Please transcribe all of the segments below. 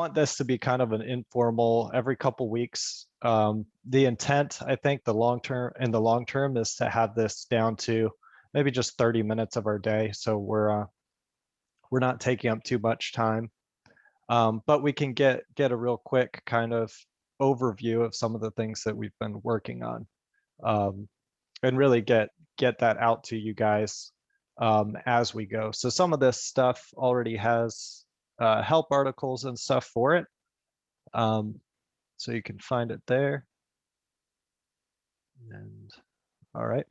want this to be kind of an informal every couple weeks. The intent, I think, the long term is to have this down to maybe just 30 minutes of our day. So we're not taking up too much time. But we can get a real quick kind of overview of some of the things that we've been working on, and really get that out to you guys as we go. So some of this stuff already has help articles and stuff for it, so you can find it there. And all right,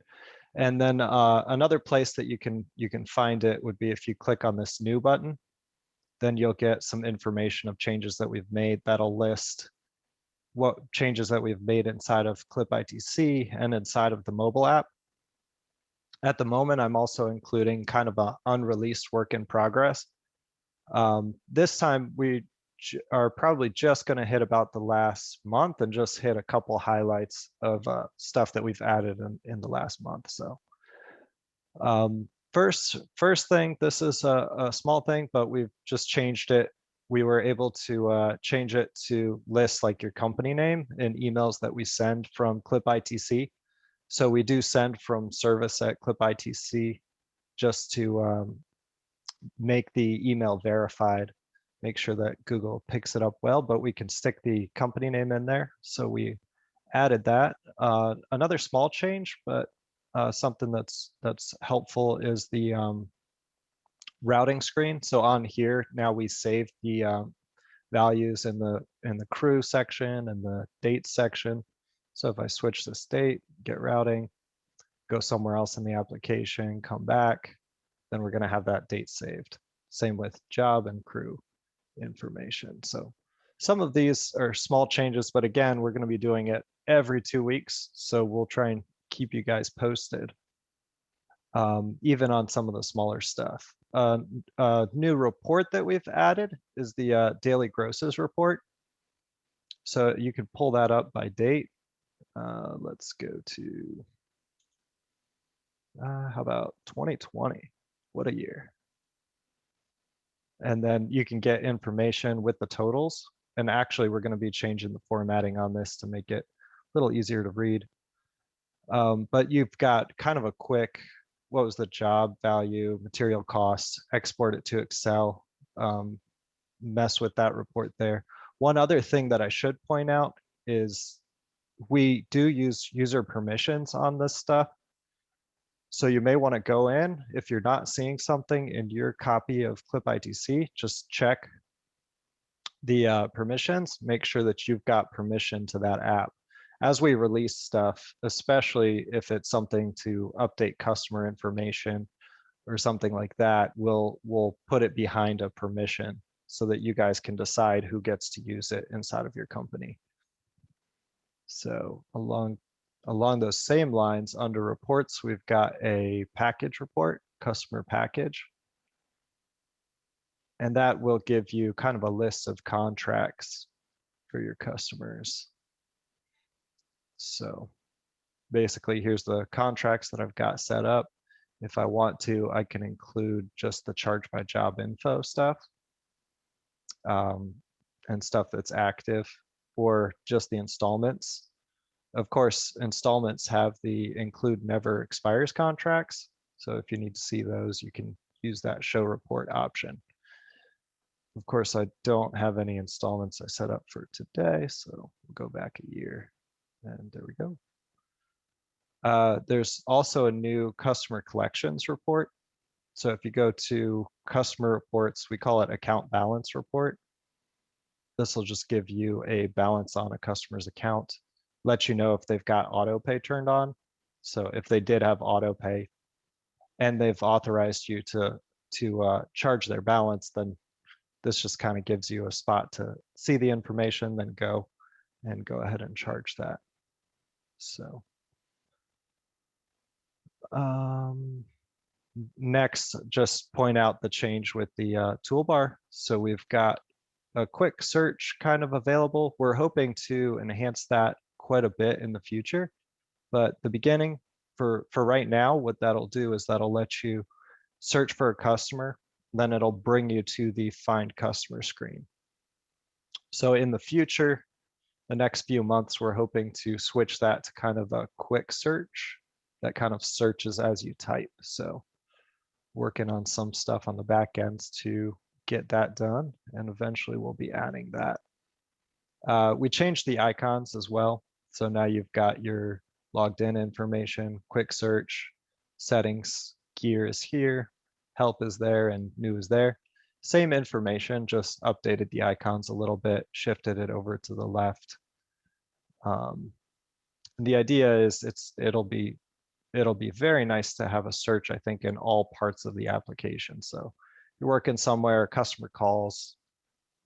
and then another place that you can find it would be if you click on this new button. Then you'll get some information of changes that we've made that'll list what changes that we've made inside of CLIPitc and inside of the mobile app. At the moment, I'm also including kind of an unreleased work in progress. This time we are probably just going to hit about the last month and just hit a couple highlights of stuff that we've added in the last month. So first thing, this is a small thing, but we've just changed it. We were able to change it to list like your company name in emails that we send from CLIPitc. So we do send from service@CLIPitc just to make the email verified, make sure that Google picks it up well, but we can stick the company name in there. So we added that. Another small change, but something that's helpful is the routing screen. So on here now we save the values in the crew section and the date section. So if I switch this date, get routing, go somewhere else in the application, come back, then we're going to have that date saved. Same with job and crew information. So some of these are small changes, but again, we're going to be doing it every 2 weeks. So we'll try and keep you guys posted, even on some of the smaller stuff. New report that we've added is the daily grosses report. So you can pull that up by date. Let's go to, how about 2020? What a year. And then you can get information with the totals. And actually, we're going to be changing the formatting on this to make it a little easier to read. But you've got kind of a quick, what was the job value, material costs, export it to Excel, mess with that report there. One other thing that I should point out is we do use user permissions on this stuff. So you may want to go in, if you're not seeing something in your copy of CLIPitc, just check the permissions, make sure that you've got permission to that app. As we release stuff, especially if it's something to update customer information or something like that, we'll put it behind a permission so that you guys can decide who gets to use it inside of your company. So along those same lines, under reports, we've got a package report, customer package. And that will give you kind of a list of contracts for your customers. So basically, here's the contracts that I've got set up. If I want to, I can include just the charge by job info stuff, and stuff that's active, or just the installments. Of course, installments have the include never expires contracts. So if you need to see those, you can use that show report option. Of course, I don't have any installments I set up for today, so we'll go back a year, and there we go. There's also a new customer collections report. So if you go to customer reports, we call it account balance report. This will just give you a balance on a customer's account, let you know if they've got auto pay turned on. So if they did have auto pay and they've authorized you to charge their balance, then this just kind of gives you a spot to see the information, then go ahead and charge that. So next, just point out the change with the toolbar. So we've got a quick search kind of available. We're hoping to enhance that quite a bit in the future, but the beginning for right now, what that'll do is that'll let you search for a customer, then it'll bring you to the find customer screen. So in the future, the next few months, we're hoping to switch that to kind of a quick search that kind of searches as you type. So working on some stuff on the back ends to get that done, and eventually we'll be adding that. We changed the icons as well. So now you've got your logged in information, quick search, settings, gear is here, help is there, and new is there. Same information, just updated the icons a little bit, shifted it over to the left. The idea is it'll be very nice to have a search, I think, in all parts of the application. So you're working somewhere, a customer calls,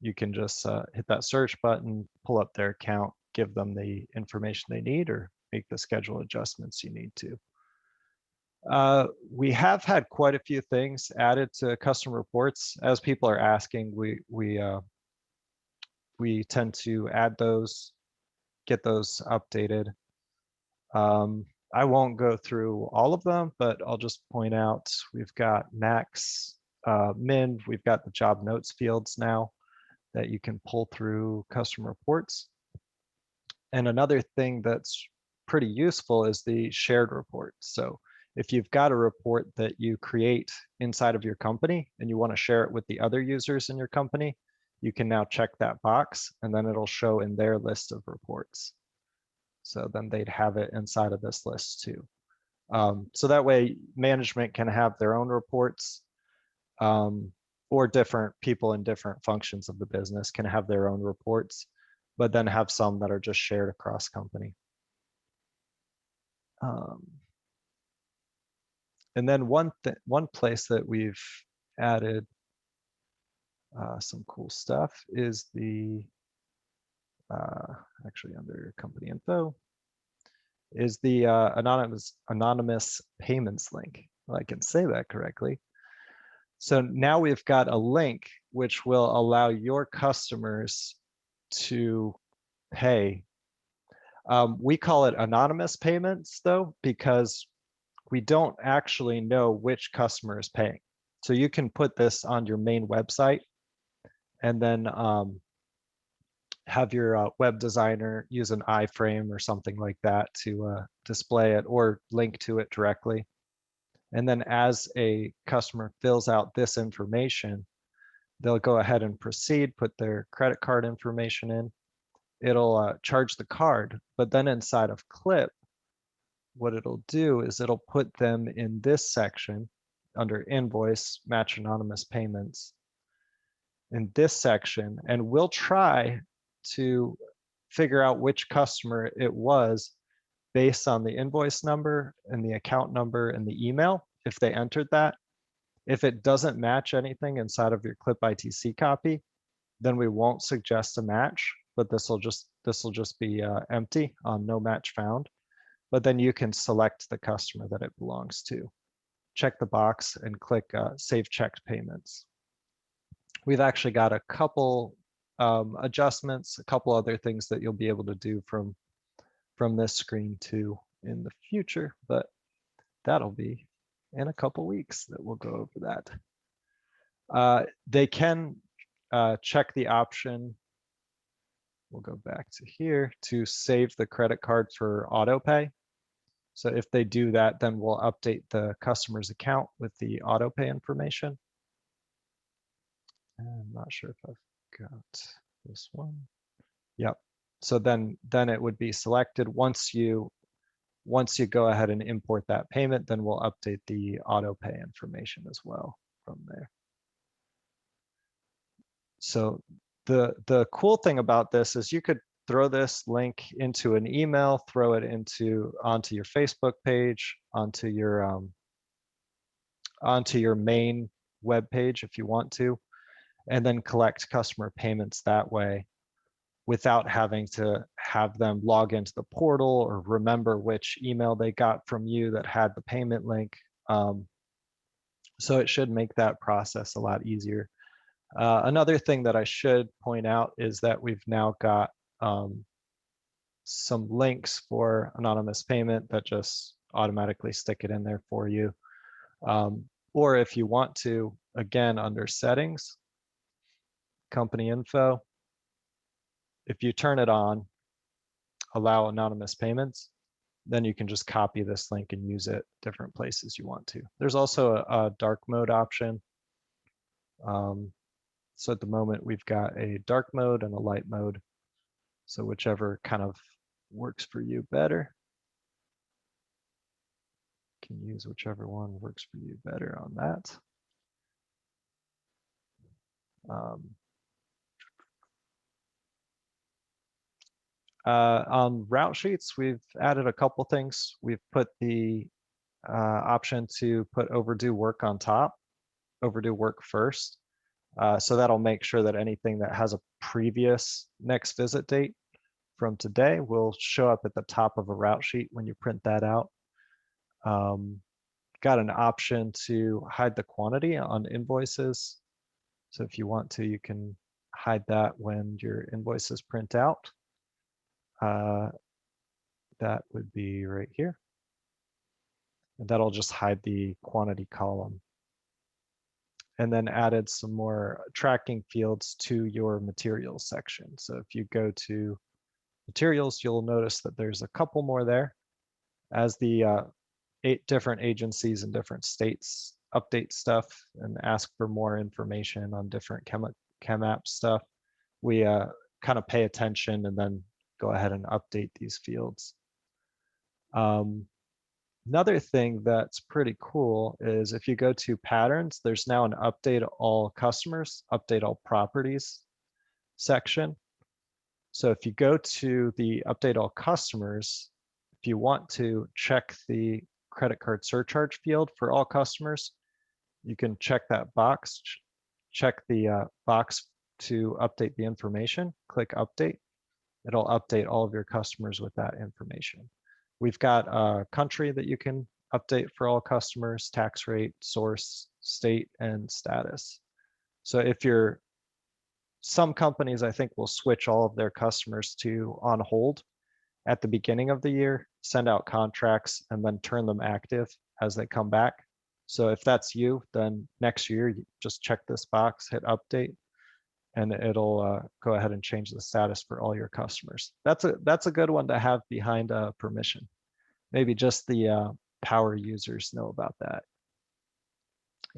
you can just hit that search button, pull up their account, give them the information they need, or make the schedule adjustments you need to. We have had quite a few things added to customer reports. As people are asking, we tend to add those, get those updated. I won't go through all of them, but I'll just point out we've got max, min, we've got the job notes fields now that you can pull through custom reports. And another thing that's pretty useful is the shared report. So if you've got a report that you create inside of your company and you want to share it with the other users in your company, you can now check that box and then it'll show in their list of reports. So then they'd have it inside of this list too. So that way management can have their own reports, or different people in different functions of the business can have their own reports, but then have some that are just shared across company. And then one place that we've added some cool stuff is the, actually under company info, is the anonymous payments link. Well, I can say that correctly. So now we've got a link which will allow your customers to pay. We call it anonymous payments though, because we don't actually know which customer is paying. So you can put this on your main website and then have your web designer use an iframe or something like that to display it or link to it directly. And then as a customer fills out this information, they'll go ahead and proceed, put their credit card information in. It'll charge the card, but then inside of Clip, what it'll do is it'll put them in this section under invoice, match anonymous payments, in this section, and we'll try to figure out which customer it was based on the invoice number and the account number and the email, if they entered that. If it doesn't match anything inside of your CLIPitc copy, then we won't suggest a match, but this will just be empty on no match found. But then you can select the customer that it belongs to. Check the box and click Save Checked Payments. We've actually got a couple adjustments, a couple other things that you'll be able to do from this screen too in the future, but that'll be in a couple weeks that we'll go over that. They can check the option. We'll go back to here to save the credit card for auto pay. So if they do that, then we'll update the customer's account with the auto pay information. I'm not sure if I've got this one. Yep. So then it would be selected. Once you go ahead and import that payment, then we'll update the auto pay information as well from there. So the cool thing about this is you could throw this link into an email, throw it onto your Facebook page, onto your main web page if you want to, and then collect customer payments that way without having to have them log into the portal or remember which email they got from you that had the payment link. So it should make that process a lot easier. Another thing that I should point out is that we've now got some links for anonymous payment that just automatically stick it in there for you. Or if you want to, again, under settings, company info, if you turn it on, allow anonymous payments, then you can just copy this link and use it different places you want to. There's also a dark mode option. So at the moment, we've got a dark mode and a light mode. So whichever kind of works for you better. Can use whichever one works for you better on that. On route sheets, we've added a couple things. We've put the option to put overdue work on top, overdue work first. So that'll make sure that anything that has a previous next visit date from today will show up at the top of a route sheet when you print that out. Got an option to hide the quantity on invoices. So if you want to, you can hide that when your invoices print out. That would be right here. And that'll just hide the quantity column. And then added some more tracking fields to your materials section. So if you go to materials, you'll notice that there's a couple more there. As the 8 different agencies in different states update stuff and ask for more information on different chem app stuff, we kind of pay attention and then go ahead and update these fields. Another thing that's pretty cool is if you go to patterns, there's now an update all customers, update all properties section. So if you go to the update all customers, if you want to check the credit card surcharge field for all customers, you can check that box, check the box to update the information, click update. It'll update all of your customers with that information. We've got a country that you can update for all customers, tax rate, source, state, and status. So if you're, some companies I think will switch all of their customers to on hold at the beginning of the year, send out contracts, and then turn them active as they come back. So if that's you, then next year, you just check this box, hit update, and it'll go ahead and change the status for all your customers. That's a good one to have behind permission. Maybe just the power users know about that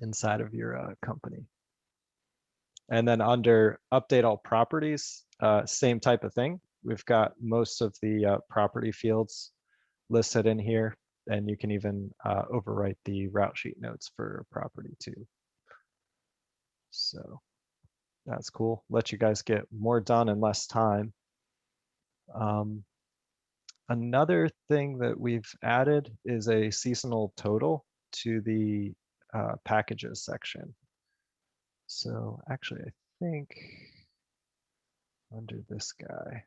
inside of your company. And then under update all properties, same type of thing. We've got most of the property fields listed in here, and you can even overwrite the route sheet notes for property too. So that's cool. Let you guys get more done in less time. Another thing that we've added is a seasonal total to the packages section. So actually, I think under this guy,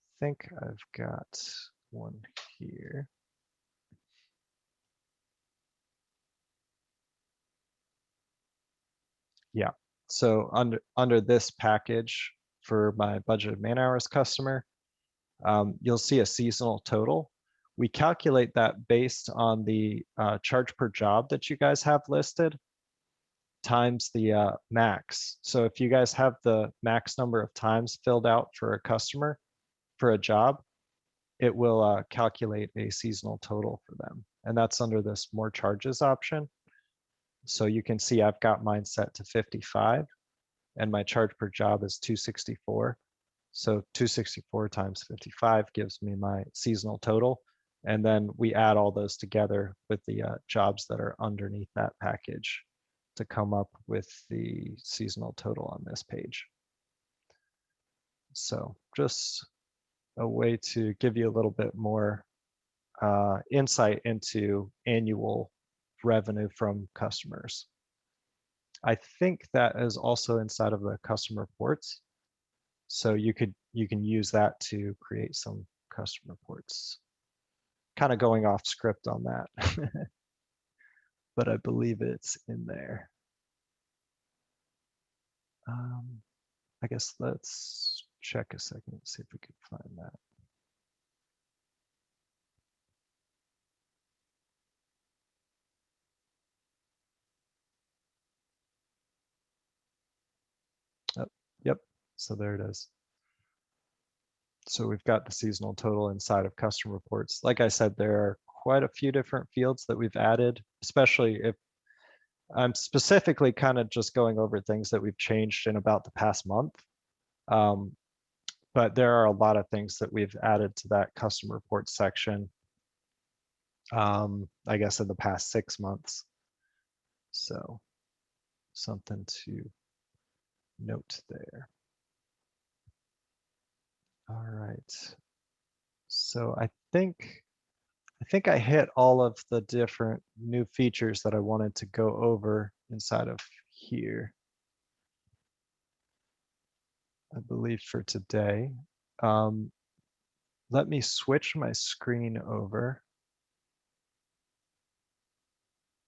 I think I've got one here. Yeah, so under this package for my budgeted man hours customer, you'll see a seasonal total. We calculate that based on the charge per job that you guys have listed times the max. So if you guys have the max number of times filled out for a customer for a job, it will calculate a seasonal total for them. And that's under this more charges option. So you can see I've got mine set to 55 and my charge per job is 264. So 264 times 55 gives me my seasonal total. And then we add all those together with the jobs that are underneath that package to come up with the seasonal total on this page. So just a way to give you a little bit more insight into annual revenue from customers. I think that is also inside of the custom reports. So you can use that to create some custom reports. Kind of going off script on that, but I believe it's in there. I guess let's check a second, see if we can find that. Oh, yep, So there it is. So we've got the seasonal total inside of custom reports. Like I said, there are quite a few different fields that we've added, especially if I'm specifically kind of just going over things that we've changed in about the past month. But there are a lot of things that we've added to that custom reports section, I guess in the past 6 months. So something to note there. All right. So I think I hit all of the different new features that I wanted to go over inside of here, I believe, for today. Let me switch my screen over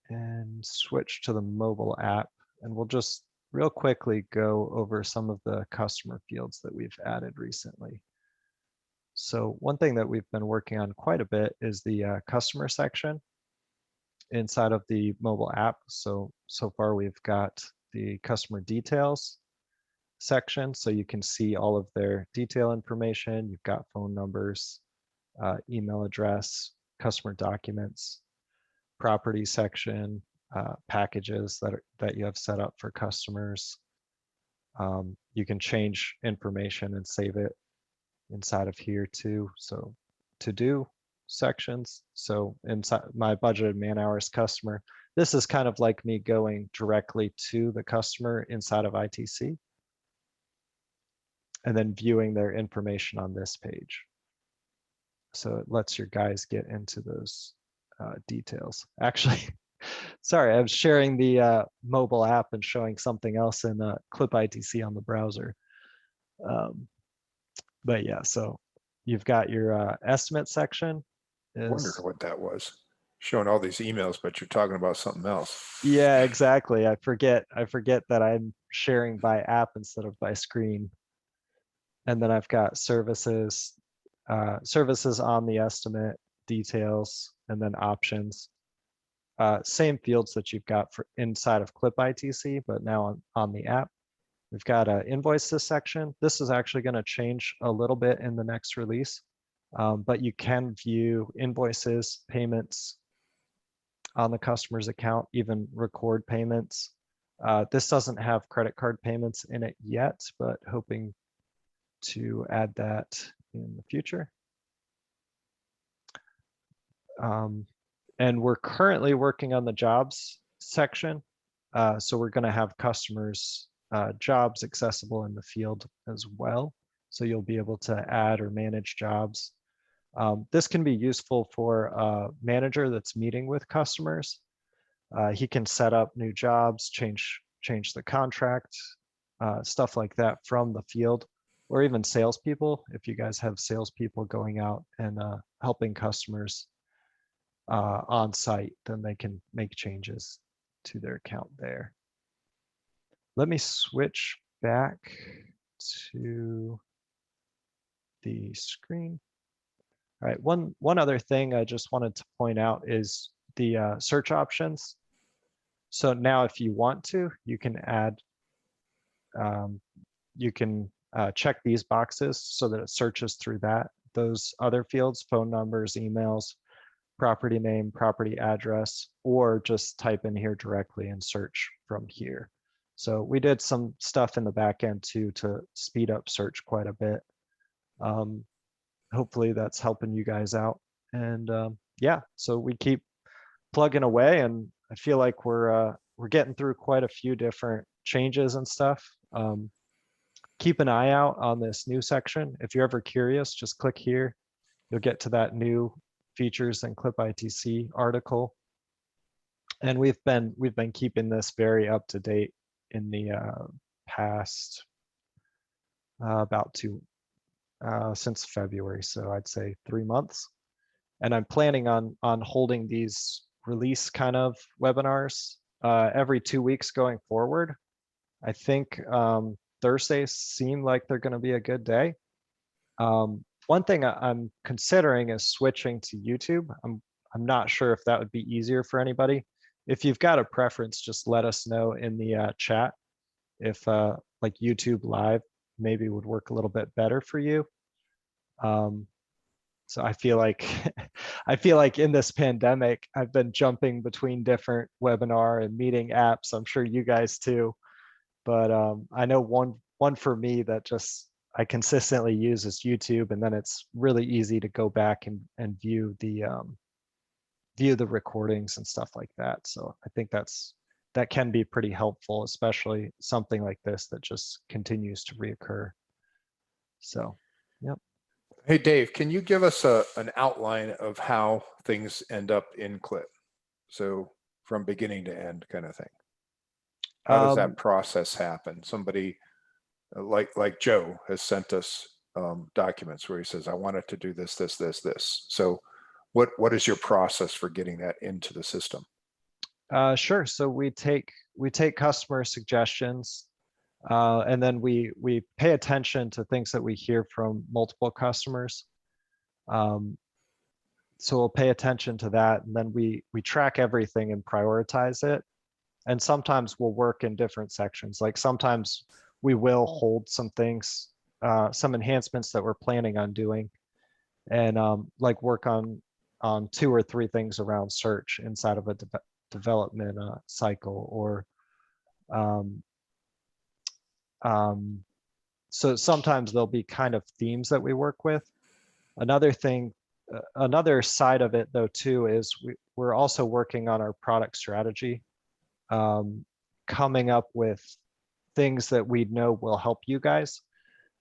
and switch to the mobile app, and we'll just real quickly go over some of the customer fields that we've added recently. So one thing that we've been working on quite a bit is the customer section inside of the mobile app. So far we've got the customer details section, so you can see all of their detail information. You've got phone numbers, email address, customer documents, property section, packages that you have set up for customers. You can change information and save it inside of here too. So to do sections. So inside my budgeted man hours customer, this is kind of like me going directly to the customer inside of ITC and then viewing their information on this page. So it lets your guys get into those details. Actually, sorry, I was sharing the mobile app and showing something else in CLIPITc on the browser. But yeah, so you've got your estimate section. I wondered what that was. Showing all these emails, but you're talking about something else. Yeah, exactly. I forget that I'm sharing by app instead of by screen. And then I've got services, services on the estimate, details, and then options. Same fields that you've got for inside of CLIPITc, but now on the app. We've got an invoices section. This is actually going to change a little bit in the next release, but you can view invoices, payments on the customer's account, even record payments. This doesn't have credit card payments in it yet, but hoping to add that in the future. And we're currently working on the jobs section. So we're going to have customers' jobs accessible in the field as well. So you'll be able to add or manage jobs. This can be useful for a manager that's meeting with customers. He can set up new jobs, change the contract, stuff like that from the field, or even salespeople. If you guys have salespeople going out and helping customers on site, then they can make changes to their account there. Let me switch back to the screen. All right, one other thing I just wanted to point out is the search options. So now if you want to, you can add, you can check these boxes so that it searches through those other fields, phone numbers, emails, property name, property address, or just type in here directly and search from here. So we did some stuff in the back end too to speed up search quite a bit. Hopefully that's helping you guys out. And yeah, so we keep plugging away, and I feel like we're getting through quite a few different changes and stuff. Keep an eye out on this new section. If you're ever curious, just click here. You'll get to that new features and CLIPITc article. And we've been keeping this very up to date in the past about since February, so I'd say 3 months. And I'm planning on holding these release kind of webinars every 2 weeks going forward. I think Thursdays seem like they're going to be a good day. One thing I'm considering is switching to YouTube. I'm not sure if that would be easier for anybody. If you've got a preference, just let us know in the chat if like YouTube Live maybe would work a little bit better for you. So I feel like I feel like in this pandemic, I've been jumping between different webinar and meeting apps. I'm sure you guys too. But I know one for me that just I consistently use is YouTube, and then it's really easy to go back and view the recordings and stuff like that. So I think that can be pretty helpful, especially something like this that just continues to reoccur. So, yep. Hey, Dave, can you give us an outline of how things end up in CLIP? So from beginning to end kind of thing. How does that process happen? Somebody like Joe has sent us documents where he says, I want it to do this, this, this, this. So what is your process for getting that into the system? Sure. So we take customer suggestions, and then we pay attention to things that we hear from multiple customers. So we'll pay attention to that, and then we track everything and prioritize it. And sometimes we'll work in different sections. Like sometimes we will hold some things, some enhancements that we're planning on doing, and like work on 2 or 3 things around search inside of a development cycle, or so sometimes there'll be kind of themes that we work with. Another thing, another side of it though too is we're also working on our product strategy, coming up with things that we know will help you guys,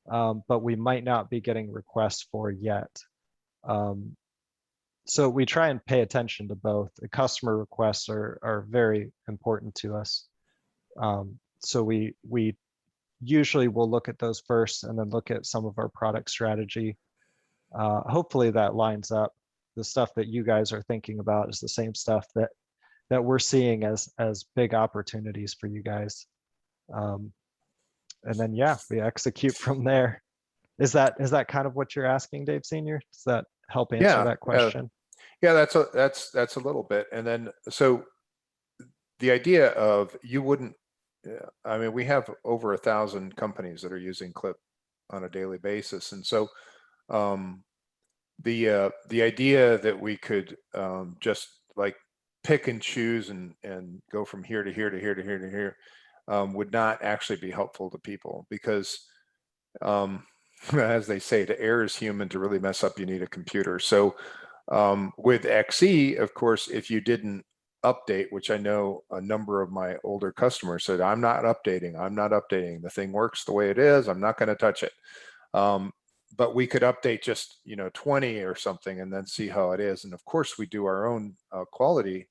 but we might not be getting requests for yet. So we try and pay attention to both. The customer requests are very important to us. So we usually will look at those first and then look at some of our product strategy. Hopefully that lines up. The stuff that you guys are thinking about is the same stuff that we're seeing as big opportunities for you guys. And then, yeah, we execute from there. Is that kind of what you're asking, Dave Senior? Does that help answer that question? Yeah, that's a little bit. And then, so the idea of you wouldn't, I mean, we have over 1,000 companies that are using CLIP on a daily basis. And so the idea that we could just like pick and choose and go from here to here to here to here to here would not actually be helpful to people, because as they say, to err is human, to really mess up you need a computer. So with XE, of course, if you didn't update, which I know a number of my older customers said, I'm not updating, the thing works the way it is, I'm not going to touch it. But we could update just 20 or something and then see how it is. And of course we do our own quality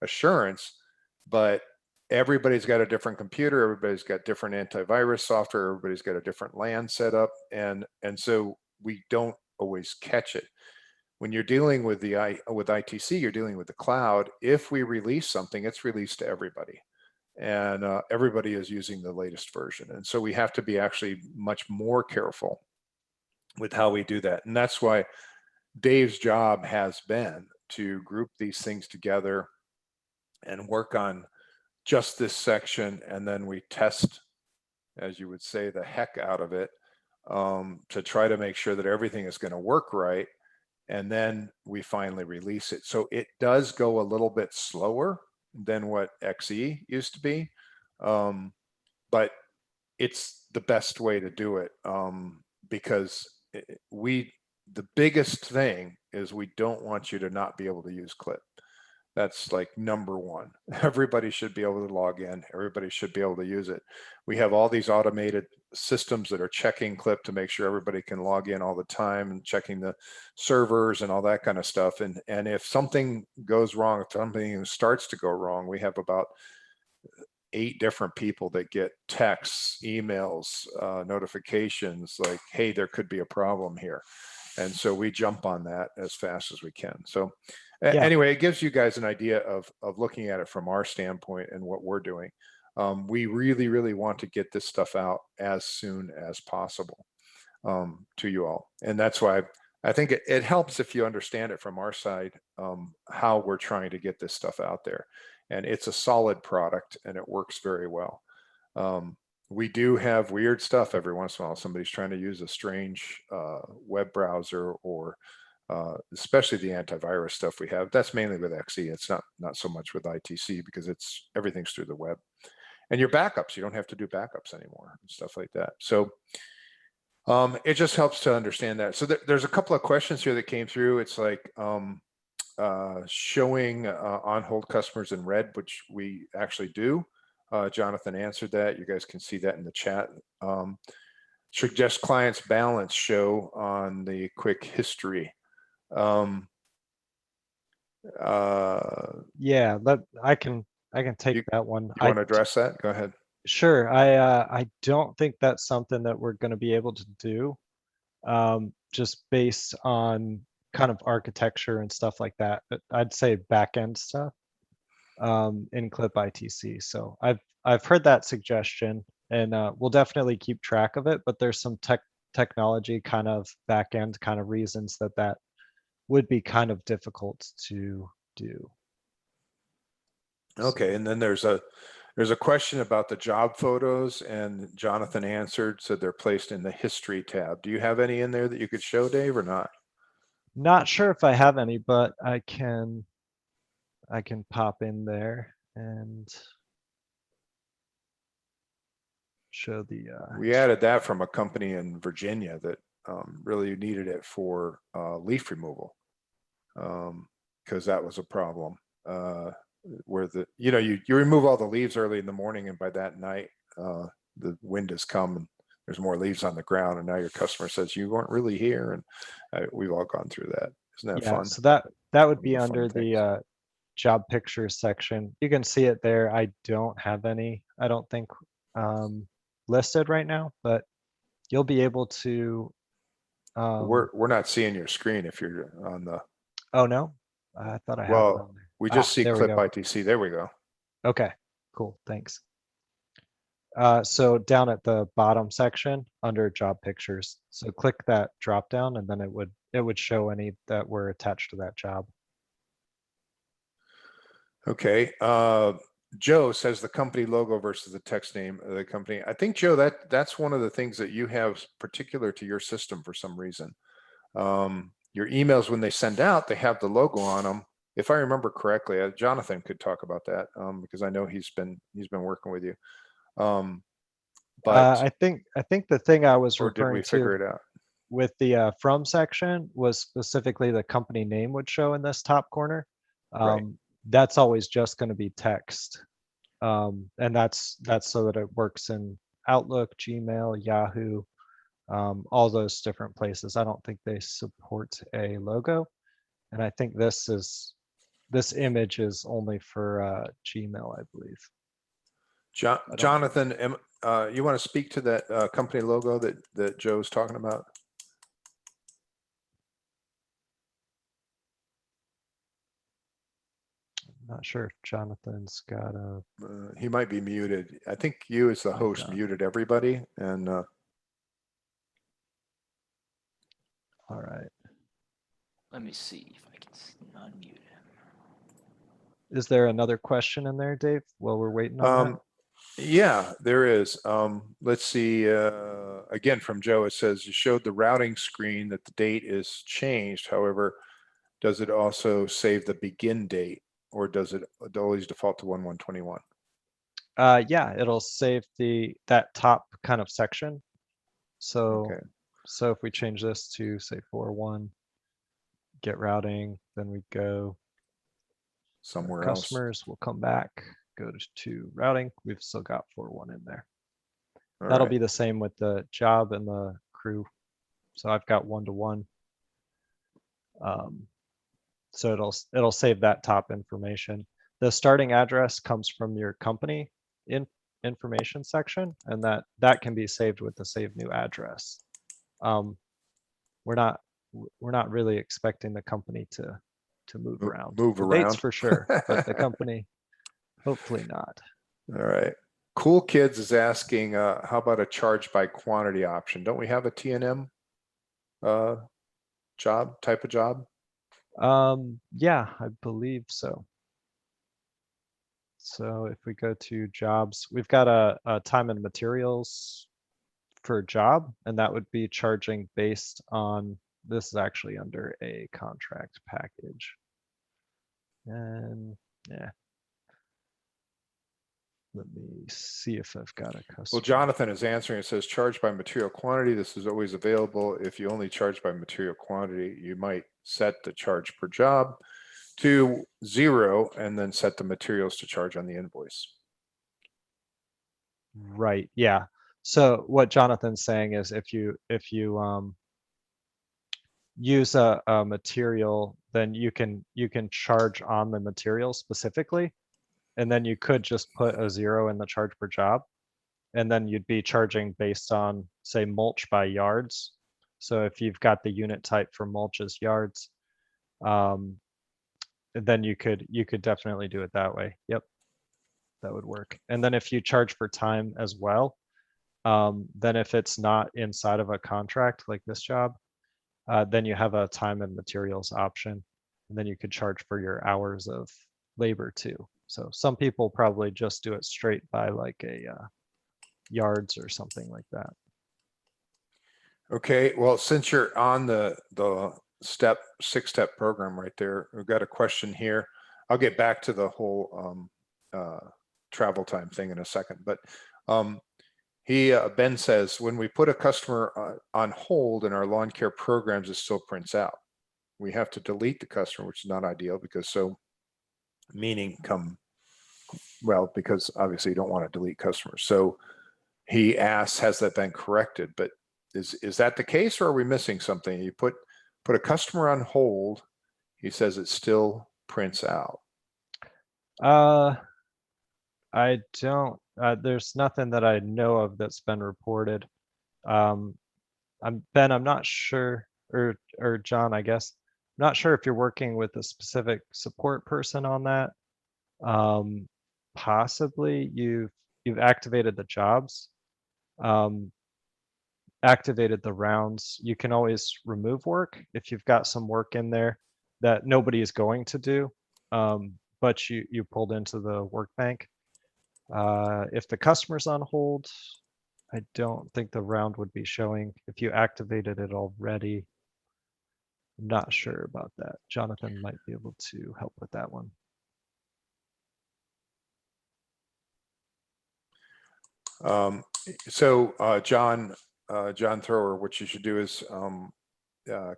assurance, but everybody's got a different computer, everybody's got different antivirus software, everybody's got a different LAN setup, and so we don't always catch it. When you're dealing with with ITC, you're dealing with the cloud. If we release something, it's released to everybody, and everybody is using the latest version. And so we have to be actually much more careful with how we do that. And that's why Dave's job has been to group these things together and work on just this section, and then we test, as you would say, the heck out of it to try to make sure that everything is going to work right, and then we finally release it. So it does go a little bit slower than what XE used to be, but it's the best way to do it, because the biggest thing is we don't want you to not be able to use CLIP. That's like number one. Everybody should be able to log in. Everybody should be able to use it. We have all these automated systems that are checking CLIP to make sure everybody can log in all the time, and checking the servers and all that kind of stuff. And if something goes wrong, if something starts to go wrong, we have about 8 different people that get texts, emails, notifications like, hey, there could be a problem here. And so we jump on that as fast as we can. So anyway, it gives you guys an idea of looking at it from our standpoint and what we're doing. We really, really want to get this stuff out as soon as possible to you all. And that's why I think it helps if you understand it from our side, how we're trying to get this stuff out there. And it's a solid product and it works very well. We do have weird stuff every once in a while. Somebody's trying to use a strange web browser, or especially the antivirus stuff we have. That's mainly with XE. It's not so much with ITC, because everything's through the web. And your backups, you don't have to do backups anymore and stuff like that. So it just helps to understand that. So there's a couple of questions here that came through. It's like showing on hold customers in red, which we actually do. Jonathan answered that. You guys can see that in the chat. Should just client's balance show on the quick history? Yeah, I can take that one. You want to address that? Go ahead. Sure. I don't think that's something that we're going to be able to do, just based on kind of architecture and stuff like that. But I'd say backend stuff in CLIPITc. So I've heard that suggestion, and we'll definitely keep track of it. But there's some technology kind of backend kind of reasons that would be kind of difficult to do. Okay, and then there's a question about the job photos, and Jonathan answered, said they're placed in the history tab. Do you have any in there that you could show, Dave, or not? Not sure if I have any, but I can pop in there and show the we added that from a company in Virginia that really needed it for leaf removal, because that was a problem, where you remove all the leaves early in the morning, and by that night the wind has come and there's more leaves on the ground, and now your customer says you weren't really here, and we've all gone through that. Isn't that fun? So that would be under the job pictures section. You can see it there. I don't have any, I don't think, listed right now, but you'll be able to. We're not seeing your screen if you're on the. Oh no, I thought I had it on there. We just see there we go. CLIPITc. There we go. Okay, cool, thanks. So down at the bottom section under job pictures, so click that drop down, and then it would show any that were attached to that job. Okay. Joe says the company logo versus the text name of the company. I think, Joe, that's one of the things that you have particular to your system for some reason. Your emails, when they send out, they have the logo on them. If I remember correctly, Jonathan could talk about that, because I know he's been working with you. But I think the thing I was or did we referring figure it to out? with the from section was specifically the company name would show in this top corner. Right. That's always just going to be text, and that's so that it works in Outlook, Gmail, Yahoo, all those different places. I don't think they support a logo, and I think this image is only for Gmail, I believe. Jonathan, you want to speak to that company logo that Joe's talking about? Not sure if Jonathan's got a. He might be muted. I think you, as the host, muted everybody, and. All right. Let me see if I can unmute him. Is there another question in there, Dave, while we're waiting on that? Yeah, there is. Let's see. Again, from Joe, it says you showed the routing screen that the date is changed. However, does it also save the begin date, or does it always default to 1/1/21? Yeah, it'll save that top kind of section. So Okay. So if we change this to say 4.1, get routing, then we go somewhere else. Customers will come back, go to routing. We've still got 4.1 in there. All That'll right. be the same with the job and the crew. So I've got 1-to-1. So it'll save that top information. The starting address comes from your company information section, and that can be saved with the save new address. We're not really expecting the company to move around. Move the around dates for sure, but the company hopefully not. All right. Cool Kids is asking, how about a charge by quantity option? Don't we have a T&M type of job? Yeah, I believe so. So if we go to jobs, we've got a time and materials for job, and that would be charging based on, this is actually under a contract package. And yeah. Let me see if I've got a customer. Well, Jonathan is answering. It says charge by material quantity. This is always available. If you only charge by material quantity, you might set the charge per job to 0 and then set the materials to charge on the invoice. Right, yeah. So what Jonathan's saying is if you use a material, then you can charge on the material specifically, and then you could just put a 0 in the charge per job, and then you'd be charging based on, say, mulch by yards. So if you've got the unit type for mulch as yards, then you could definitely do it that way. Yep, that would work. And then if you charge for time as well, then if it's not inside of a contract like this job, then you have a time and materials option, and then you could charge for your hours of labor too. So some people probably just do it straight by like a yards or something like that. Okay, well, since you're on the 6-step program right there, we've got a question here. I'll get back to the whole travel time thing in a second, but Ben says, when we put a customer on hold in our lawn care programs, it still prints out. We have to delete the customer, which is not ideal because because obviously you don't want to delete customers. So he asks, has that been corrected? But is that the case, or are we missing something? You put a customer on hold, he says it still prints out. I don't, there's nothing that I know of that's been reported. I'm not sure, or John, I guess, I'm not sure if you're working with a specific support person on that. Possibly you've activated the jobs, activated the rounds. You can always remove work if you've got some work in there that nobody is going to do, but you pulled into the workbank. If the customer's on hold, I don't think the round would be showing. If you activated it already, I'm not sure about that. Jonathan might be able to help with that one. John Thrower, what you should do is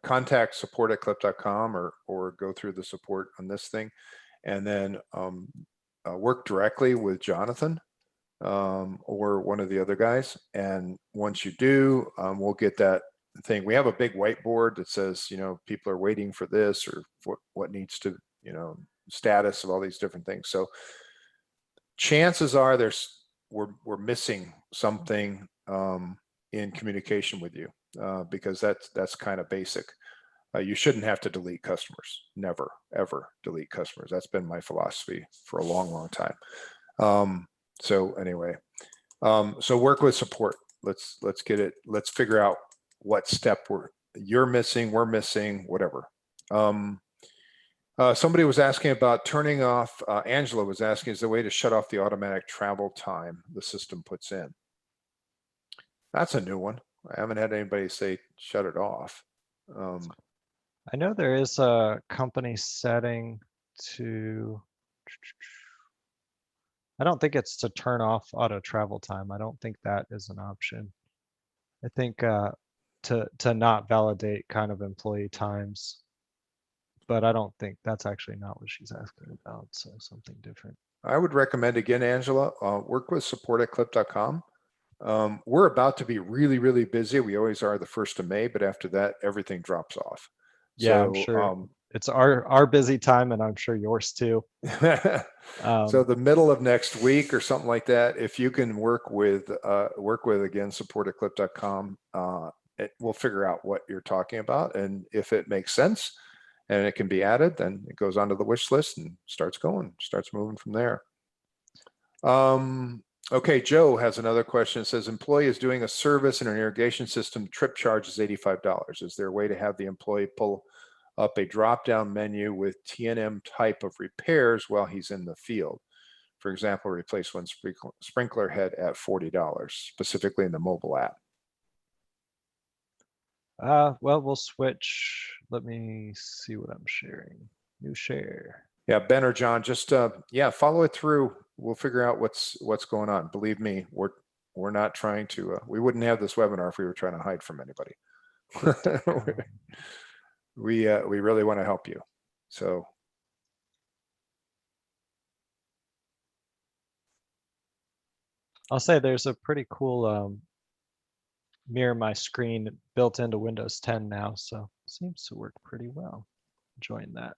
contact support@clip.com or go through the support on this thing, and then work directly with Jonathan or one of the other guys. And once you do, we'll get that thing. We have a big whiteboard that says, people are waiting for this, or what needs to, status of all these different things. So chances are we're missing something in communication with you, because that's kind of basic. You shouldn't have to delete customers. Never, ever delete customers. That's been my philosophy for a long, long time. So anyway, so work with support. Let's get it. Let's figure out what step you're missing, we're missing, whatever. Somebody was asking about turning off, Angela was asking, is there a way to shut off the automatic travel time the system puts in? That's a new one. I haven't had anybody say shut it off. I know there is a company setting to, I don't think it's to turn off auto travel time. I don't think that is an option. I think to not validate kind of employee times, but I don't think that's actually not what she's asking about. So something different. I would recommend, again, Angela, work with support@clip.com. We're about to be really, really busy. We always are the 1st of May, but after that, everything drops off. Yeah, So, I'm sure it's our busy time, and I'm sure yours too. So the middle of next week or something like that, if you can work with again, support@clip.com, we'll figure out what you're talking about, and if it makes sense and it can be added, then it goes onto the wish list and starts moving from there. Okay, Joe has another question. It says, employee is doing a service in an irrigation system, trip charge is $85. Is there a way to have the employee pull up a drop-down menu with T&M type of repairs while he's in the field? For example, replace one sprinkler head at $40, specifically in the mobile app. Well, we'll switch. Let me see what I'm sharing. New share. Yeah, Ben or John, just yeah, follow it through. We'll figure out what's going on. Believe me, we're not trying to. We wouldn't have this webinar if we were trying to hide from anybody. We really want to help you. So I'll say there's a pretty cool mirror my screen built into Windows 10 now, so it seems to work pretty well. Enjoying that.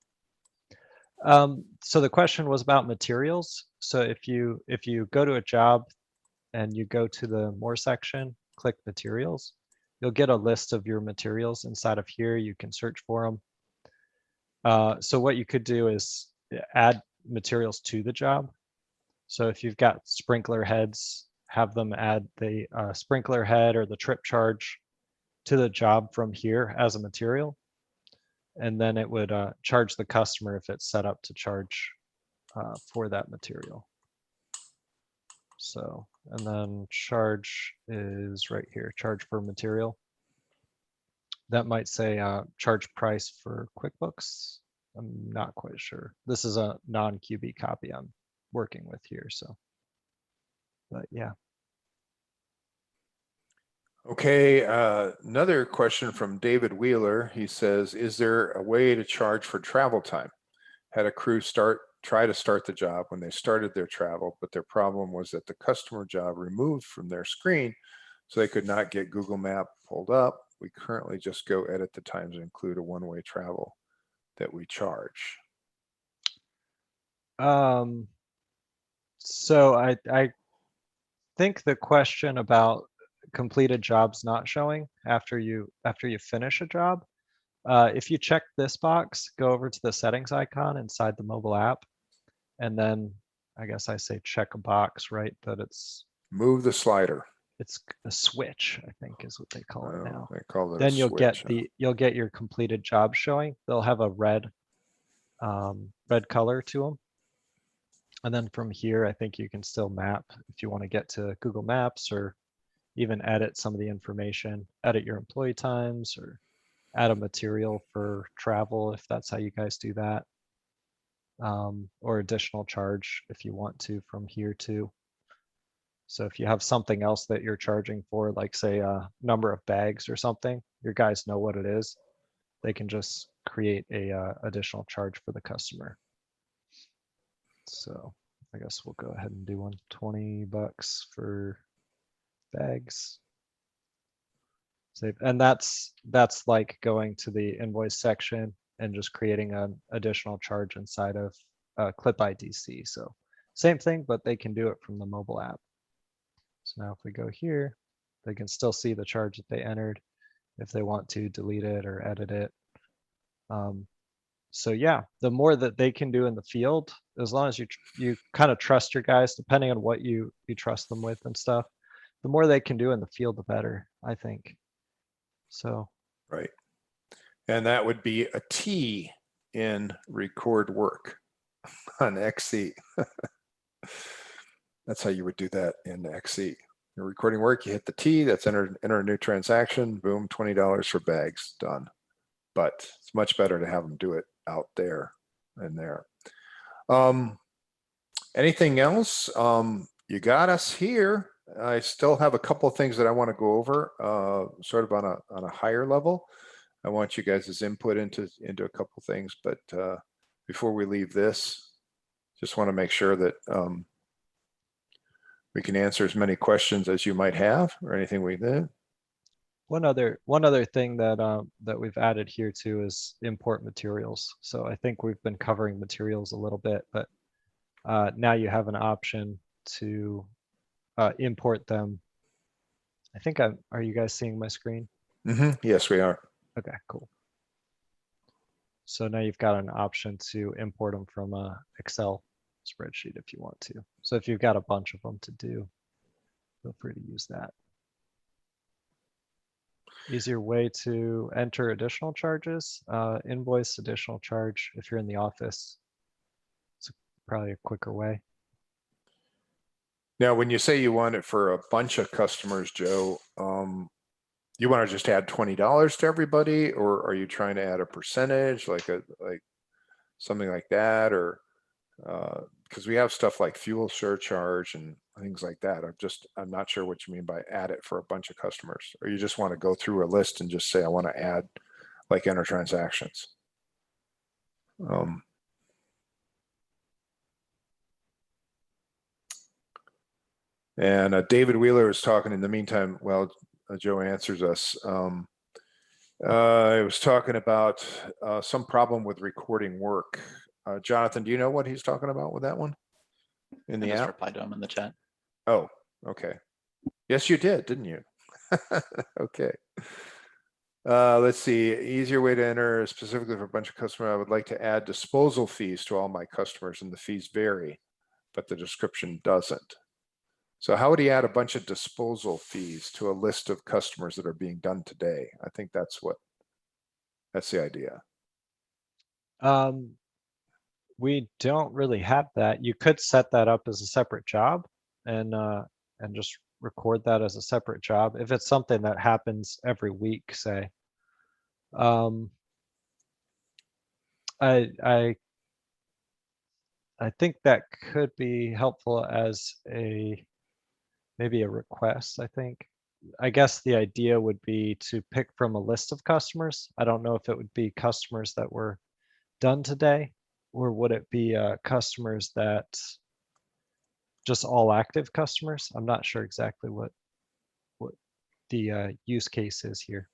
So the question was about materials. So if you go to a job and you go to the more section, click materials, you'll get a list of your materials inside of here. You can search for them. So what you could do is add materials to the job. So if you've got sprinkler heads, have them add the sprinkler head or the trip charge to the job from here as a material. And then it would charge the customer if it's set up to charge for that material. So, and then charge is right here, charge for material. That might say charge price for QuickBooks. I'm not quite sure. This is a non-QB copy I'm working with here, so. But yeah. okay, another question from David Wheeler. He says, is there a way to charge for travel time? Had a crew try to start the job when they started their travel, but their problem was that the customer job removed from their screen, so they could not get Google Map pulled up. We currently just go edit the times and include a one-way travel that we charge. So I think the question about completed jobs not showing after you finish a job, if you check this box, go over to the settings icon inside the mobile app, and then I guess I say check a box, right? That it's move the slider. It's a switch, I think is what they call it now. They call it then a you'll switch, you'll get your completed jobs showing. They'll have a red color to them. And then from here, I think you can still map if you want to get to Google Maps, or even edit some of the information, edit your employee times, or add a material for travel if that's how you guys do that, or additional charge if you want to from here too. So if you have something else that you're charging for, like say a number of bags or something, your guys know what it is. They can just create a additional charge for the customer. So I guess we'll go ahead and do one, $20 for bags. Save. And that's like going to the invoice section and just creating an additional charge inside of CLIPitc. So same thing, but they can do it from the mobile app. So now if we go here, they can still see the charge that they entered if they want to delete it or edit it. So yeah, the more that they can do in the field, as long as you kind of trust your guys, depending on what you trust them with and stuff, the more they can do in the field, the better, I think. So. Right. And that would be a T in record work on XC. That's how you would do that in XC. You're recording work, you hit the T, that's enter a new transaction, boom, $20 for bags, done. But it's much better to have them do it out there and there. Anything else? You got us here. I still have a couple of things that I want to go over, sort of on a higher level. I want you guys' input into a couple of things, but before we leave this, just want to make sure that we can answer as many questions as you might have, or anything we did. One other thing that that we've added here too is import materials. So I think we've been covering materials a little bit, but now you have an option to import them. I think are you guys seeing my screen? Mm-hmm. Yes, we are. Okay, cool. So now you've got an option to import them from a Excel spreadsheet if you want to. So if you've got a bunch of them to do, feel free to use that. Easier way to enter additional charges, invoice additional charge if you're in the office. It's probably a quicker way. Now, when you say you want it for a bunch of customers, Joe, you want to just add $20 to everybody, or are you trying to add a percentage, like something like that, or because we have stuff like fuel surcharge and things like that. I'm not sure what you mean by add it for a bunch of customers, or you just want to go through a list and just say, I want to add like enter transactions. And David Wheeler is talking in the meantime, while Joe answers us. I was talking about some problem with recording work. Jonathan, do you know what he's talking about with that one in the I just app? replied to him in the chat. Oh, okay. Yes, you did, didn't you? Okay. Let's see. Easier way to enter specifically for a bunch of customers. I would like to add disposal fees to all my customers, and the fees vary, but the description doesn't. So how would he add a bunch of disposal fees to a list of customers that are being done today? I think that's the idea. We don't really have that. You could set that up as a separate job and just record that as a separate job if it's something that happens every week, say. I think that could be helpful as maybe a request, I think. I guess the idea would be to pick from a list of customers. I don't know if it would be customers that were done today, or would it be customers that just all active customers? I'm not sure exactly what the use case is here.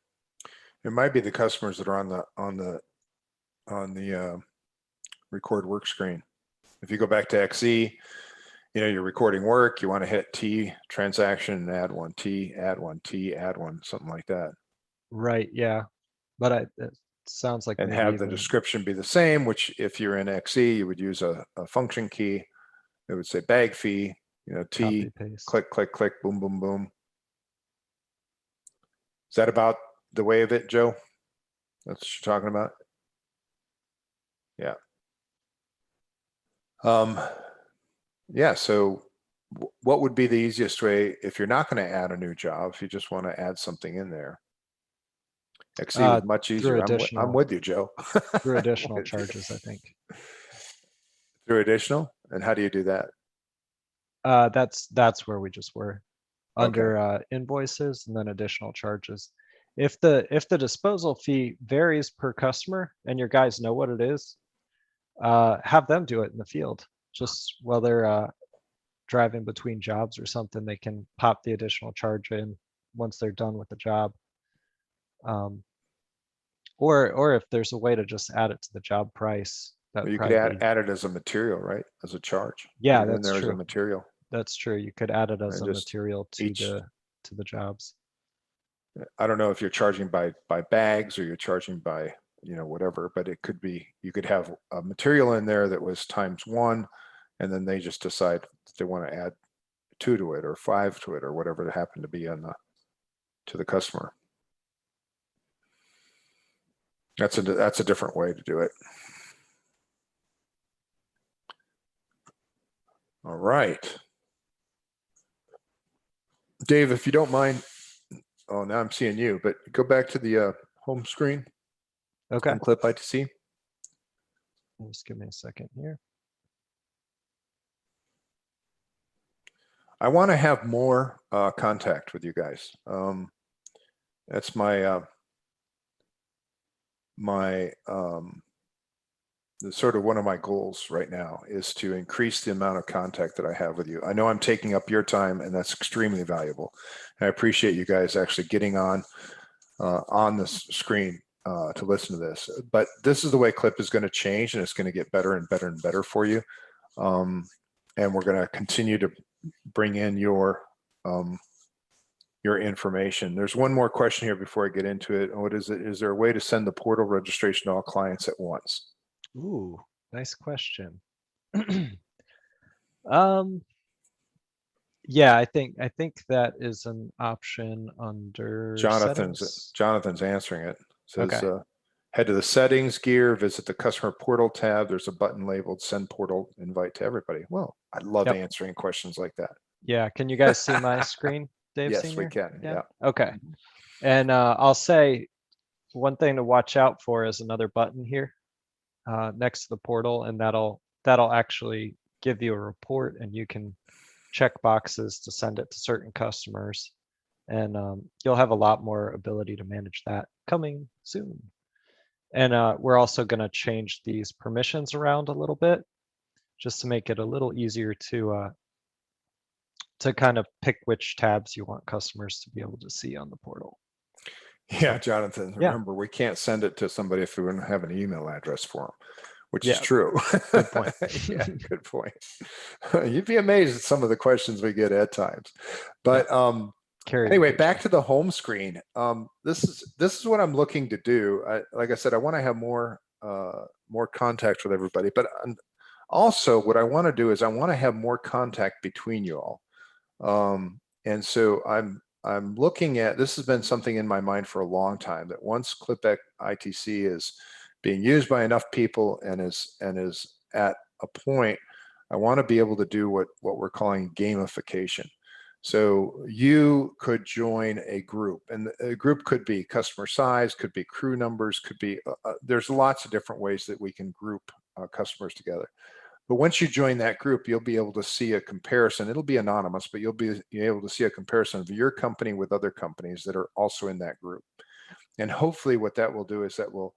It might be the customers that are on the record work screen. If you go back to XE, you're recording work, you want to hit T transaction and add one, T, add one, T, add one, something like that. Right, yeah. But it sounds like and maybe have the even, description be the same, which if you're in XE, you would use a function key. It would say bag fee, T, copy paste. click, click, click, boom, boom, boom. Is that about the way of it, Joe? That's what you're talking about? Yeah. Yeah, so what would be the easiest way if you're not going to add a new job, if you just want to add something in there? XE is much easier. I'm with you, Joe. Through additional charges, I think. Through additional? And how do you do that? That's where we just were. Under invoices and then additional charges. If the disposal fee varies per customer and your guys know what it is, have them do it in the field. Just while they're driving between jobs or something, they can pop the additional charge in once they're done with the job. Or if there's a way to just add it to the job price. Well, you could add it as a material, right? As a charge. Yeah, that's true. As a material. That's true. You could add it as And a material to the jobs. I don't know if you're charging by bags or you're charging by whatever, but it could be, you could have a material in there that was ×1, and then they just decide if they want to add 2 to it or 5 to it or whatever it happened to be to the customer. That's a different way to do it. All right. Dave, if you don't mind, oh, now I'm seeing you, but go back to the home screen. Okay. On CLIPitc. Just give me a second here. I want to have more contact with you guys. That's sort of one of my goals right now, is to increase the amount of contact that I have with you. I know I'm taking up your time, and that's extremely valuable. And I appreciate you guys actually getting on the screen to listen to this. But this is the way Clip is going to change, and it's going to get better and better and better for you. And we're going to continue to bring in your information. There's one more question here before I get into it. What is it? Is there a way to send the portal registration to all clients at once? Ooh, nice question. Yeah, I think that is an option under settings. Jonathan's answering it. It says head to the settings gear, visit the customer portal tab. There's a button labeled send portal invite to everybody. Well, I love answering questions like that. Yeah, can you guys see my screen, Dave Yes, we Senior? can. Yeah. Yeah. Okay. And I'll say one thing to watch out for is another button here next to the portal, and that'll actually give you a report, and you can check boxes to send it to certain customers, and you'll have a lot more ability to manage that coming soon. And we're also going to change these permissions around a little bit, just to make it a little easier to kind of pick which tabs you want customers to be able to see on the portal. Yeah, So, Jonathan, yeah. remember, we can't send it to somebody if we don't have an email address for them, which is Yeah, true. good point. Yeah, good point. You'd be amazed at some of the questions we get at times. But Carry the anyway, picture. back to the home screen. This is what I'm looking to do. Like I said, I want to have more contact with everybody, but also what I want to do is I want to have more contact between you all. And so I'm looking at, this has been something in my mind for a long time, that once CLIPitc ITC is being used by enough people and is at a point, I want to be able to do what we're calling gamification. So you could join a group, and a group could be customer size, could be crew numbers, could be, there's lots of different ways that we can group customers together. But once you join that group, you'll be able to see a comparison. It'll be anonymous, but you'll be able to see a comparison of your company with other companies that are also in that group. And hopefully what that will do is that will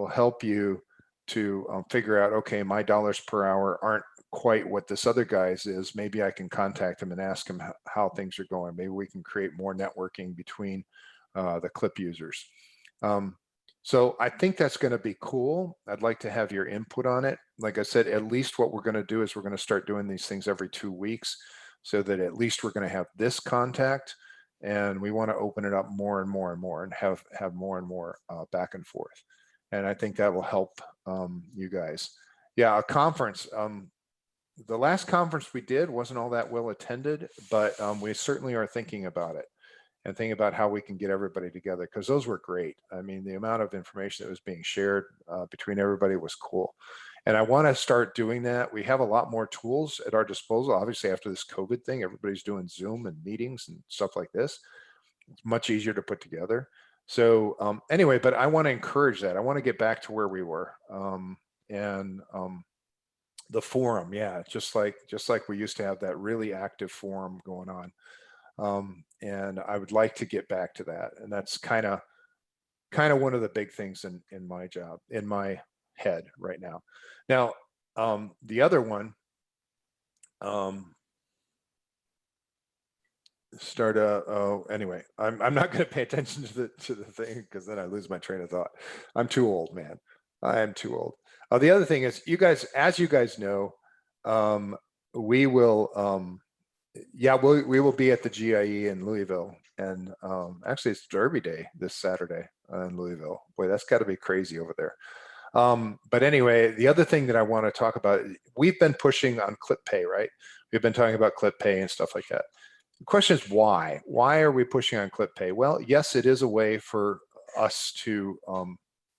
help you to figure out, okay, my dollars per hour aren't quite what this other guy's is. Maybe I can contact him and ask him how things are going. Maybe we can create more networking between the CLIP users. So I think that's going to be cool. I'd like to have your input on it. Like I said, at least what we're going to do is we're going to start doing these things every 2 weeks, so that at least we're going to have this contact, and we want to open it up more and more and more, and have more and more back and forth. And I think that will help you guys. Yeah, a conference. The last conference we did wasn't all that well attended, but we certainly are thinking about it, and think about how we can get everybody together, because those were great. I mean, the amount of information that was being shared between everybody was cool. And I want to start doing that. We have a lot more tools at our disposal. Obviously, after this COVID thing, everybody's doing Zoom and meetings and stuff like this. It's much easier to put together. So anyway, but I want to encourage that. I want to get back to where we were. The forum, yeah, just like we used to have that really active forum going on. And I would like to get back to that. And that's kind of one of the big things in my job, in my head right now. Now, the other one, anyway, I'm not going to pay attention to the thing, because then I lose my train of thought. I'm too old, man. I am too old. The other thing is, you guys, as you guys know, we will, yeah, we will be at the GIE in Louisville, and actually it's Derby Day this Saturday in Louisville. Boy, that's got to be crazy over there. But anyway, the other thing that I want to talk about, we've been pushing on CLIPPay, right? We've been talking about CLIPPay and stuff like that. The question is why? Why are we pushing on CLIPPay? Well, yes, it is a way for us to,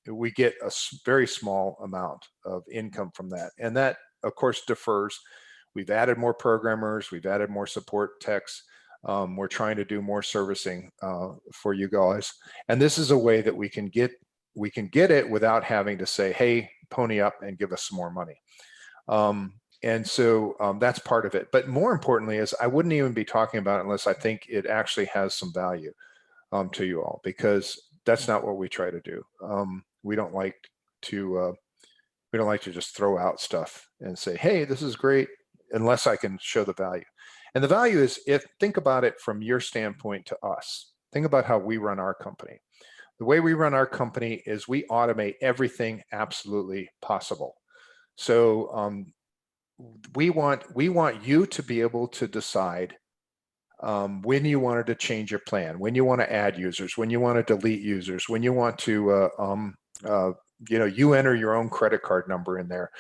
we get a very small amount of income from that. And that, of course, defers. We've added more programmers. We've added more support techs. We're trying to do more servicing for you guys. And this is a way that we can get it without having to say, hey, pony up and give us some more money. And so that's part of it. But more importantly is, I wouldn't even be talking about it unless I think it actually has some value to you all, because that's not what we try to do. We don't like to just throw out stuff and say, hey, this is great, unless I can show the value. And the value is, think about it from your standpoint to us. Think about how we run our company. The way we run our company is we automate everything absolutely possible. So we want you to be able to decide when you wanted to change your plan, when you want to add users, when you want to delete users, when you want to you enter your own credit card number in there.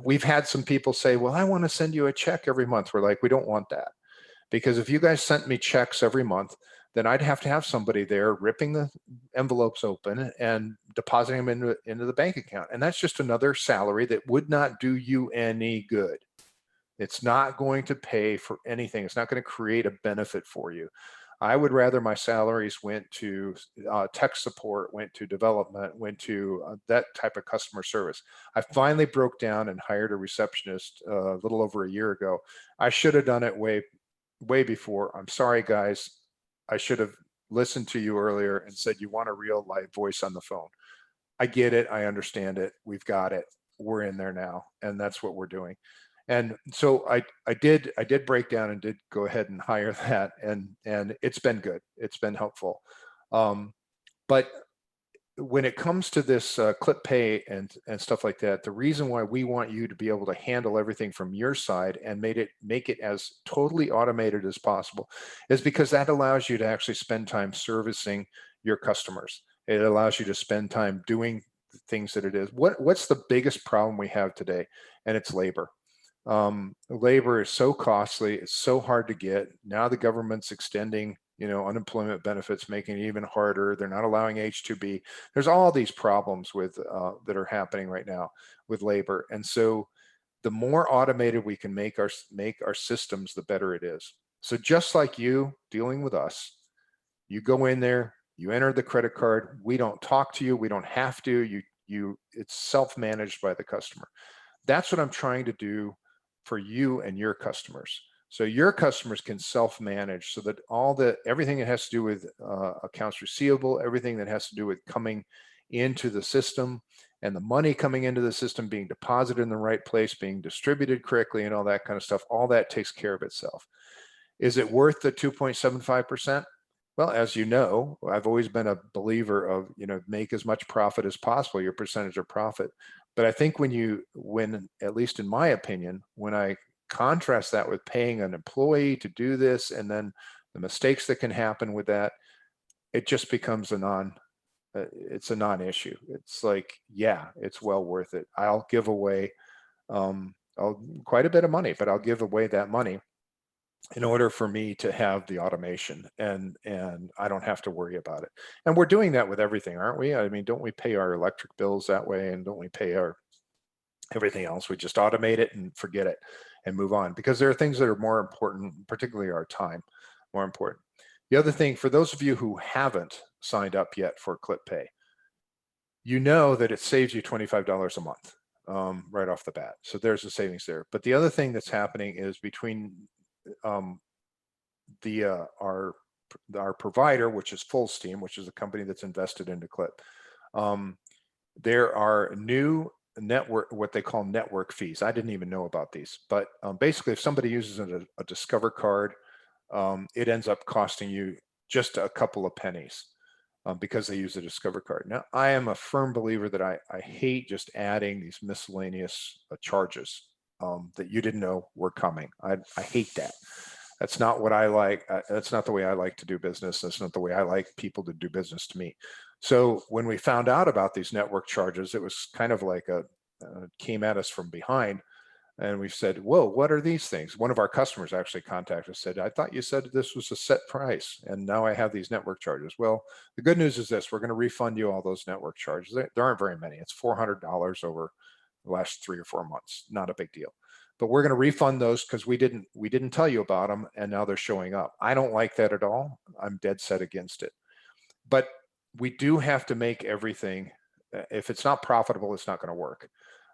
We've had some people say, well, I want to send you a check every month. We're like, we don't want that, because if you guys sent me checks every month, then I'd have to have somebody there ripping the envelopes open and depositing them into the bank account. And that's just another salary that would not do you any good. It's not going to pay for anything. It's not going to create a benefit for you. I would rather my salaries went to tech support, went to development, went to that type of customer service. I finally broke down and hired a receptionist a little over a year ago. I should have done it way before. I'm sorry, guys. I should have listened to you earlier and said, you want a real live voice on the phone. I get it. I understand it. We've got it. We're in there now. And that's what we're doing. And so I did break down and did go ahead and hire that, and it's been good. It's been helpful. But when it comes to this CLIPitc and stuff like that, the reason why we want you to be able to handle everything from your side and make it as totally automated as possible is because that allows you to actually spend time servicing your customers. It allows you to spend time doing the things that it is. What's the biggest problem we have today? And it's labor. Labor is so costly. It's so hard to get. Now the government's extending, unemployment benefits, making it even harder. They're not allowing H-2B. There's all these problems with that are happening right now with labor. And so the more automated we can make our systems, the better it is. So just like you dealing with us, you go in there, you enter the credit card. We don't talk to you. We don't have to. It's self-managed by the customer. That's what I'm trying to do for you and your customers. So your customers can self-manage so that everything that has to do with accounts receivable, everything that has to do with coming into the system and the money coming into the system being deposited in the right place, being distributed correctly and all that kind of stuff, all that takes care of itself. Is it worth the 2.75%? Well, as you know, I've always been a believer of, make as much profit as possible, your percentage of profit. But I think when, at least in my opinion, when I contrast that with paying an employee to do this and then the mistakes that can happen with that, it just becomes it's a non-issue. It's like, yeah, it's well worth it. I'll give away quite a bit of money, but I'll give away that money in order for me to have the automation and I don't have to worry about it. And we're doing that with everything, aren't we? I mean, don't we pay our electric bills that way? And don't we pay our everything else? We just automate it and forget it and move on, because there are things that are more important, particularly our time, more important. The other thing, for those of you who haven't signed up yet for CLIPitc, you know that it saves you $25 a month right off the bat. So there's a savings there. But the other thing that's happening is between our provider, which is Full Steam, which is a company that's invested into Clip. There are new network, what they call network fees. I didn't even know about these, but basically, if somebody uses a Discover card, it ends up costing you just a couple of pennies because they use a Discover card. Now, I am a firm believer that I hate just adding these miscellaneous charges that you didn't know were coming. I hate that. That's not what I like. That's not the way I like to do business. That's not the way I like people to do business to me. So when we found out about these network charges, it was kind of like came at us from behind. And we said, whoa, what are these things? One of our customers actually contacted us, said, I thought you said this was a set price, and now I have these network charges. Well, the good news is this: we're going to refund you all those network charges. There aren't very many. It's $400 over the last 3 or 4 months. Not a big deal. But we're going to refund those because we didn't tell you about them, and now they're showing up. I don't like that at all. I'm dead set against it. But we do have to make everything. If it's not profitable, it's not going to work.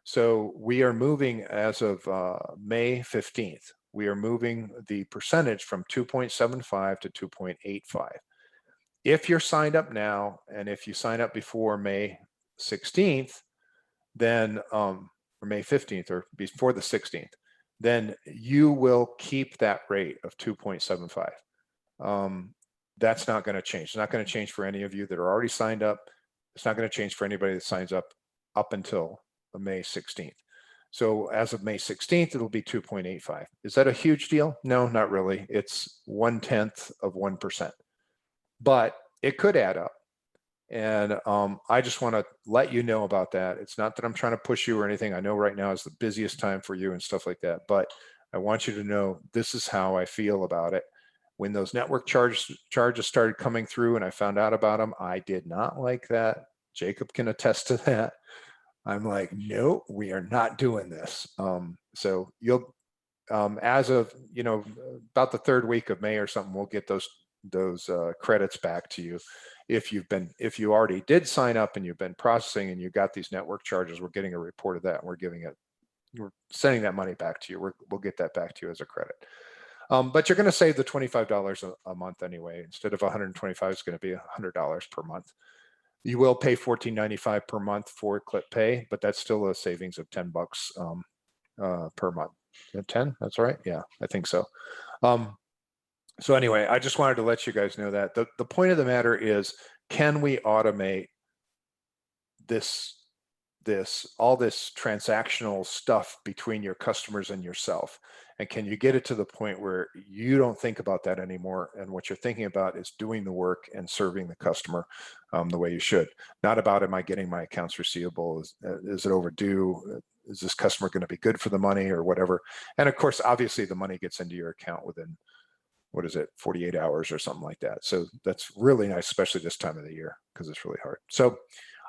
So we are moving as of May 15th. We are moving the percentage from 2.75 to 2.85. If you're signed up now, and if you sign up before May 16th, then or May 15th or before the 16th, then you will keep that rate of 2.75. That's not going to change. It's not going to change for any of you that are already signed up. It's not going to change for anybody that signs up until May 16th. So as of May 16th, it'll be 2.85. Is that a huge deal? No, not really. It's 1/10 of 1%, but it could add up. And I just want to let you know about that. It's not that I'm trying to push you or anything. I know right now is the busiest time for you and stuff like that, but I want you to know this is how I feel about it. When those network charges started coming through and I found out about them, I did not like that. Jacob can attest to that. I'm like, no, we are not doing this. So as of, about the third week of May or something, we'll get those credits back to you. If you already did sign up and you've been processing and you got these network charges, we're getting a report of that, and we're sending that money back to you. We'll get that back to you as a credit. But you're going to save the $25 a month anyway. Instead of $125, it's going to be $100 per month. You will pay $14.95 per month for CLIPPay, but that's still a savings of $10 per month. 10, that's right. Yeah, I think so. So anyway, I just wanted to let you guys know that the point of the matter is, can we automate all this transactional stuff between your customers and yourself? And can you get it to the point where you don't think about that anymore, and what you're thinking about is doing the work and serving the customer the way you should? Not about, am I getting my accounts receivable? Is it overdue? Is this customer going to be good for the money or whatever? And of course, obviously the money gets into your account within, 48 hours or something like that. So that's really nice, especially this time of the year, because it's really hard. So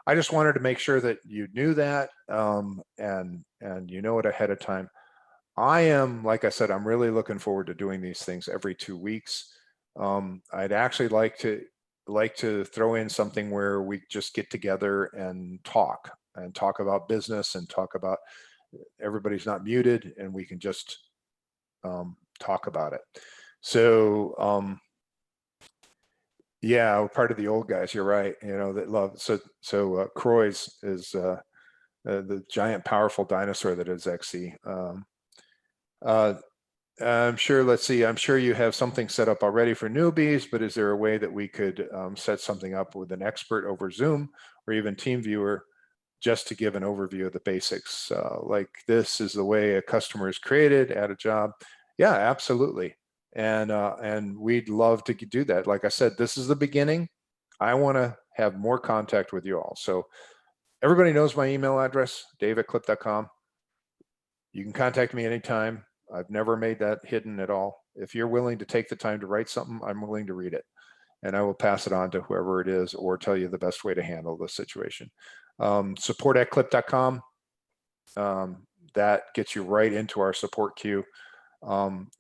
I just wanted to make sure that you knew that, and you know it ahead of time. I am, like I said, I'm really looking forward to doing these things every 2 weeks. I'd actually like to throw in something where we just get together and talk about business, and talk about, everybody's not muted, and we can just talk about it. So yeah, we're part of the old guys. You're right. That love. So Croix is the giant, powerful dinosaur that is XE. I'm sure. Let's see. I'm sure you have something set up already for newbies, but is there a way that we could set something up with an expert over Zoom or even TeamViewer, just to give an overview of the basics? Like, this is the way a customer is created at a job. Yeah, absolutely. And we'd love to do that. Like I said, this is the beginning. I want to have more contact with you all. So everybody knows my email address, dave@clip.com. You can contact me anytime. I've never made that hidden at all. If you're willing to take the time to write something, I'm willing to read it, and I will pass it on to whoever it is, or tell you the best way to handle the situation. Support@clip.com. That gets you right into our support queue.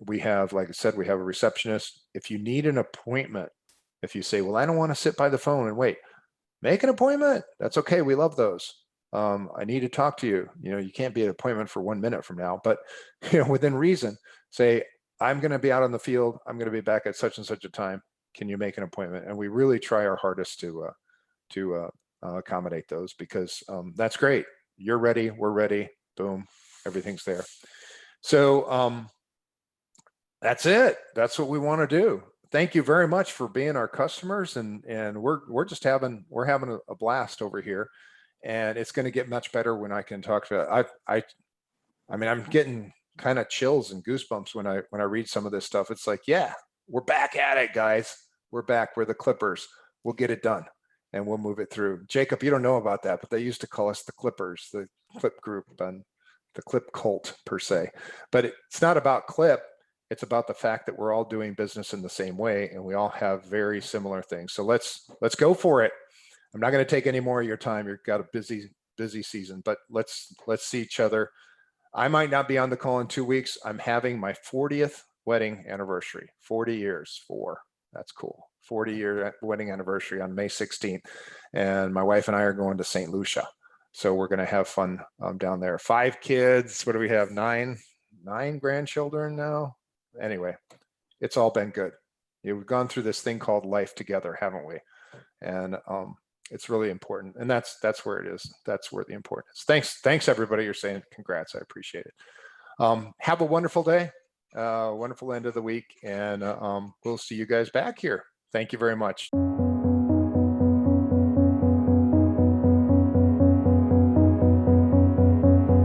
We have, like I said, we have a receptionist. If you need an appointment, if you say, well, I don't want to sit by the phone and wait, make an appointment. That's okay. We love those. I need to talk to you. You can't be at an appointment for 1 minute from now, but within reason, say, I'm going to be out on the field. I'm going to be back at such and such a time. Can you make an appointment? And we really try our hardest to accommodate those, because that's great. You're ready. We're ready. Boom. Everything's there. So that's it. That's what we want to do. Thank you very much for being our customers, and we're just having a blast over here, and it's going to get much better when I can talk to. I mean, I'm getting kind of chills and goosebumps when I read some of this stuff. It's like, yeah, we're back at it, guys. We're back. We're the Clippers. We'll get it done, and we'll move it through. Jacob, you don't know about that, but they used to call us the Clippers, the Clip group, and the Clip cult per se. But it's not about Clip. It's about the fact that we're all doing business in the same way, and we all have very similar things. So let's go for it. I'm not going to take any more of your time. You've got a busy season, but let's see each other. I might not be on the call in 2 weeks. I'm having my 40th wedding anniversary. 40 years. That's cool. 40-year wedding anniversary on May 16th, and my wife and I are going to St. Lucia. So we're going to have fun down there. 5 kids. What do we have? 9 grandchildren now. Anyway, it's all been good. We've gone through this thing called life together, haven't we? And it's really important. And that's where it is. That's where the importance. Thanks everybody. You're saying congrats. I appreciate it. Have a wonderful day, wonderful end of the week, and we'll see you guys back here. Thank you very much.